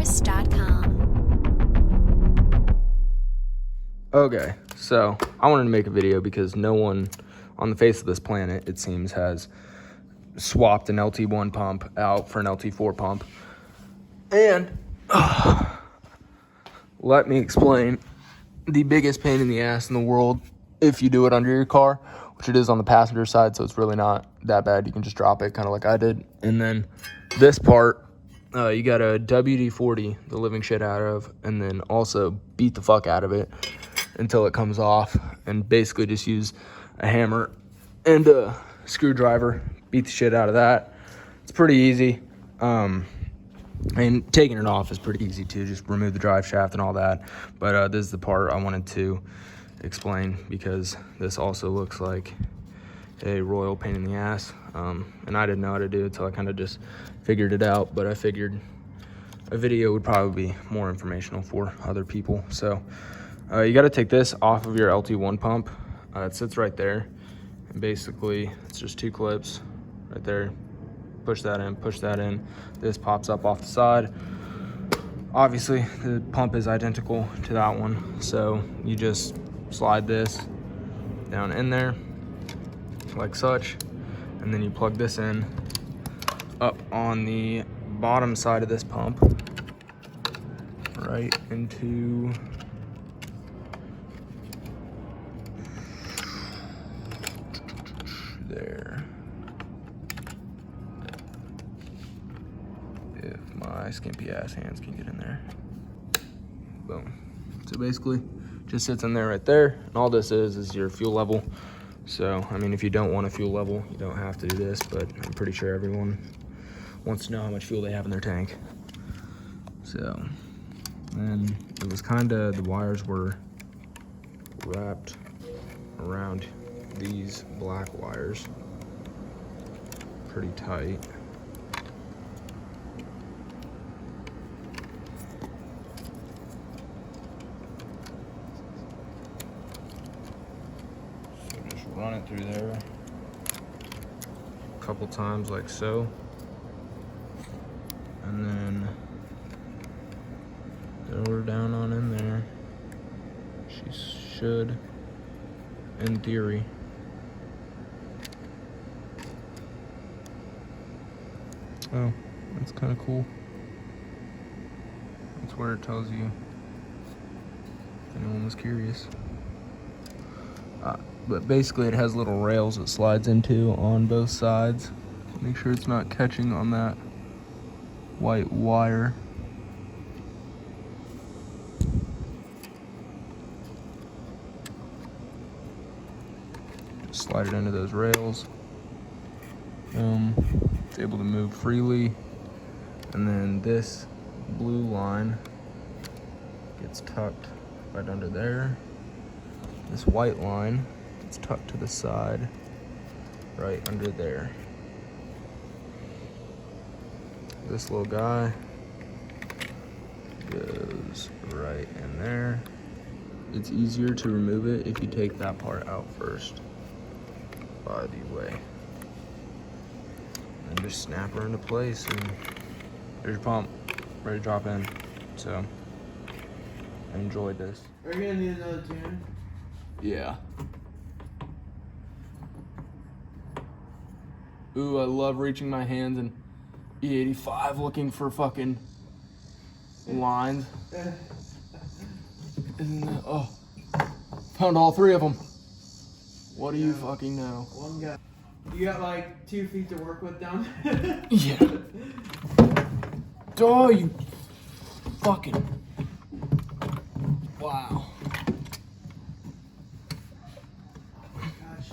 LT4s.com. Okay, so I wanted to make a video because no one on the face of this planet, it seems, has swapped an LT1 pump out for an LT4 pump. And let me explain the biggest pain in the ass in the world if you do it under your car, which it is on the passenger side, so it's really not that bad. You can just drop it kind of like I did. And then this part, you got to WD-40 the living shit out of, and then also beat the fuck out of it until it comes off, and basically just use a hammer and a screwdriver, beat the shit out of that. It's pretty easy. And taking it off is pretty easy too, just remove the drive shaft and all that. But this is the part I wanted to explain because this also looks like a royal pain in the ass. And I didn't know how to do it until I kind of just figured it out, but I figured a video would probably be more informational for other people. So you got to take this off of your LT1 pump. It sits right there, and basically it's just two clips right there. Push that in, push that in. This pops up off the side. Obviously the pump is identical to that one, so you just slide this down in there like such, and then you plug this in up on the bottom side of this pump right into there. If my skimpy ass hands can get in there. Boom. So basically just sits in there right there, and all this is your fuel level. So I mean, if you don't want a fuel level, you don't have to do this, but I'm pretty sure everyone wants to know how much fuel they have in their tank. So then it was kind of, the wires were wrapped around these black wires pretty tight. So just run it through there a couple times like so, and then throw her down on in there. She should, in theory, oh, that's kind of cool. That's where it tells you, if anyone was curious. But basically it has little rails it slides into on both sides. Make sure it's not catching on that white wire. Just slide it into those rails. It's able to move freely. And then this blue line gets tucked right under there. This white line gets tucked to the side right under there. This little guy goes right in there. It's easier to remove it if you take that part out first, by the way. And just snap her into place, and there's your pump, ready to drop in. So, I enjoyed this. Are you gonna need another tuner? Yeah. Ooh, I love reaching my hands in E85 looking for fucking lines. And, oh, found all three of them. What do you fucking know? One guy. You got like 2 feet to work with down there? Yeah. Oh, you fucking. Wow. Gosh,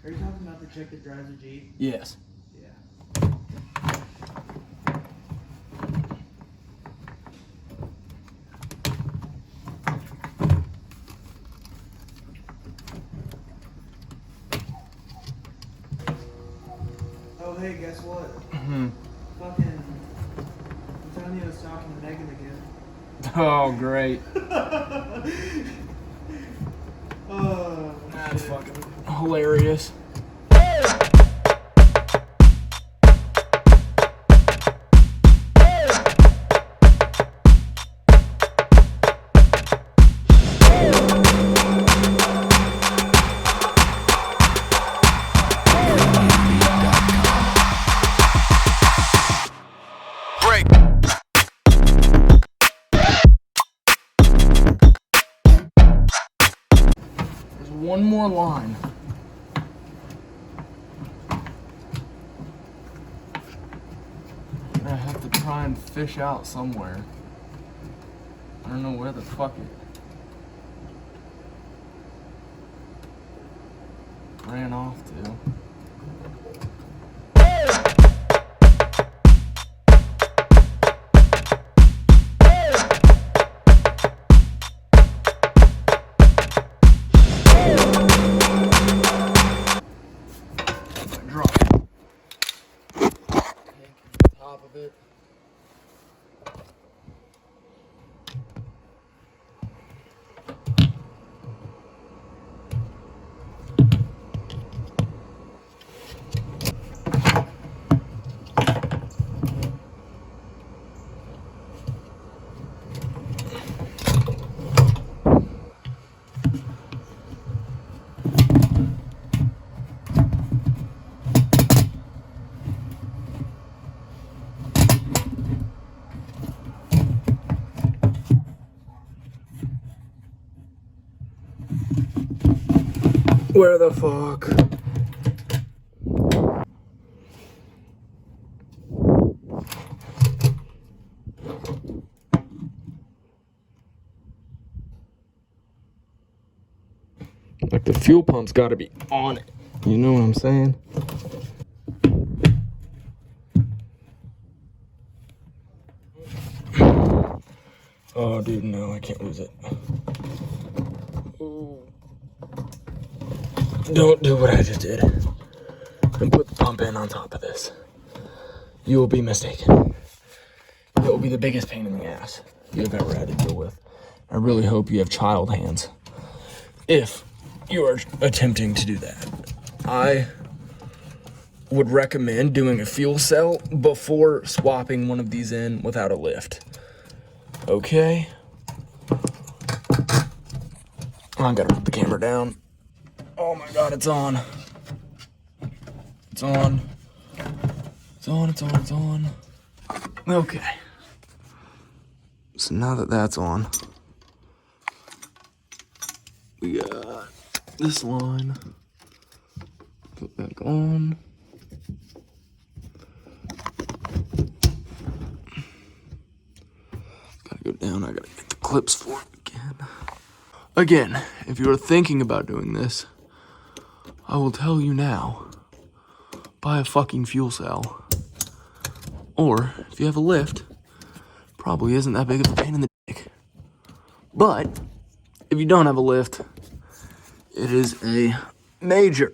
are you talking about the chick that drives a Jeep? Yes. Yeah. Oh, hey, guess what? Fucking Antonio was talking to Megan again. Oh, great. Oh, That's fucking hilarious. one more line. I have to try and fish out somewhere. I don't know where the fuck it ran off to. Drop it. Top of it. Where the fuck? Like the fuel pump's gotta be on it. You know what I'm saying? Oh, dude, no, I can't lose it. Don't do what I just did and put the pump in on top of this. You will be mistaken. It will be the biggest pain in the ass you've ever had to deal with. I really hope you have child hands if you are attempting to do that. I would recommend doing a fuel cell before swapping one of these in without a lift. Okay? I gotta put the camera down. Oh my god, it's on. It's on. It's on, it's on, it's on. Okay. So now that that's on, we got this line. Put back on. Gotta go down, I gotta get the clips for it again. Again, if you are thinking about doing this, I will tell you now, buy a fucking fuel cell. Or, if you have a lift, probably isn't that big of a pain in the dick. But, if you don't have a lift, it is a major,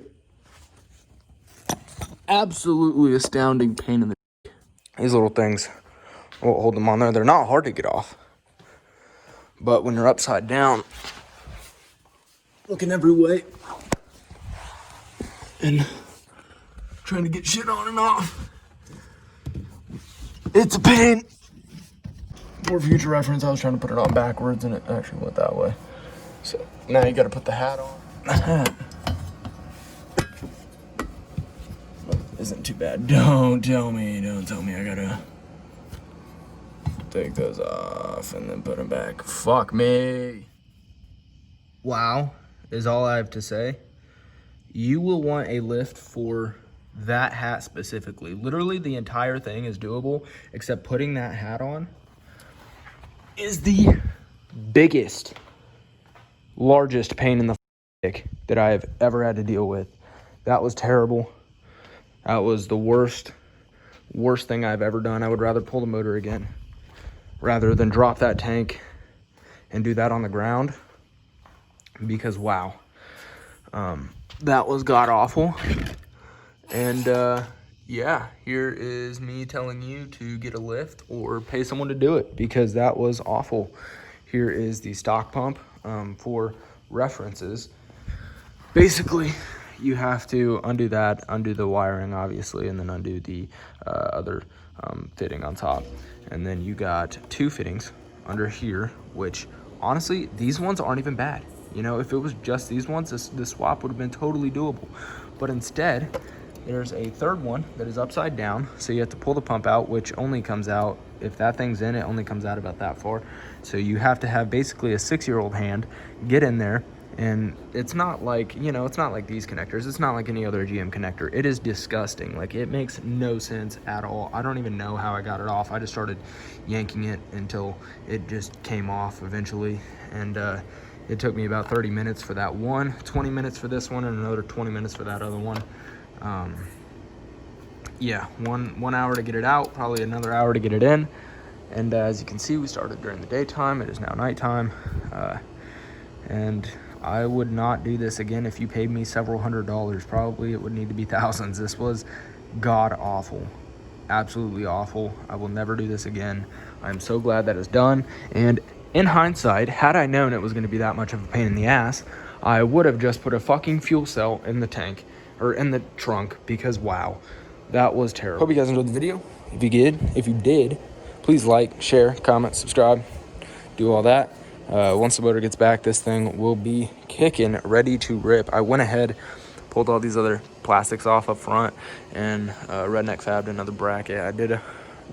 absolutely astounding pain in the dick. These little things, we'll hold them on there. They're not hard to get off. But when you're upside down, looking every way, and trying to get shit on and off, it's a pain. For future reference, I was trying to put it on backwards and it actually went that way. So now you gotta put the hat on. The hat isn't too bad. Don't tell me I gotta take those off and then put them back. Fuck me. Wow is all I have to say. You will want a lift for that hat specifically. Literally the entire thing is doable, except putting that hat on is the biggest, largest pain in the dick that I have ever had to deal with. That was terrible. That was the worst thing I've ever done. I would rather pull the motor again rather than drop that tank and do that on the ground, because wow, that was god awful. And yeah, here is me telling you to get a lift or pay someone to do it, because that was awful. Here is the stock pump for references. Basically, you have to undo that, undo the wiring obviously, and then undo the other fitting on top. And then you got two fittings under here, which honestly, these ones aren't even bad. You know, if it was just these ones, this swap would have been totally doable. But instead, there's a third one that is upside down, so you have to pull the pump out, which only comes out, if that thing's in, it only comes out about that far. So you have to have basically a 6-year-old hand get in there And it's not like, you know, it's not like these connectors. It's not like any other GM connector. It is disgusting. Like, it makes no sense at all. I don't even know how I got it off. I just started yanking it until it just came off eventually. And it took me about 30 minutes for that one, 20 minutes for this one, and another 20 minutes for that other one. Yeah, one hour to get it out, probably another hour to get it in. And as you can see, we started during the daytime. It is now nighttime. And I would not do this again if you paid me several $100s. Probably it would need to be thousands. This was god awful, absolutely awful. I will never do this again. I'm so glad that it's done. And in hindsight, had I known it was going to be that much of a pain in the ass, I would have just put a fucking fuel cell in the tank, or in the trunk, because wow, that was terrible. Hope you guys enjoyed the video. If you did, please like, share, comment, subscribe, do all that. Once the motor gets back, this thing will be kicking, ready to rip. I went ahead, pulled all these other plastics off up front, and redneck fabbed another bracket. I did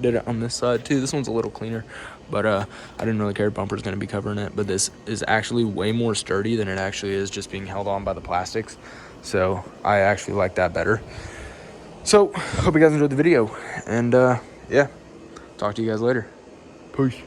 it on this side too. This one's a little cleaner, but I didn't really care. Bumper's going to be covering it, but this is actually way more sturdy than it actually is just being held on by the plastics. So I actually like that better. So hope you guys enjoyed the video, and yeah, talk to you guys later. Peace.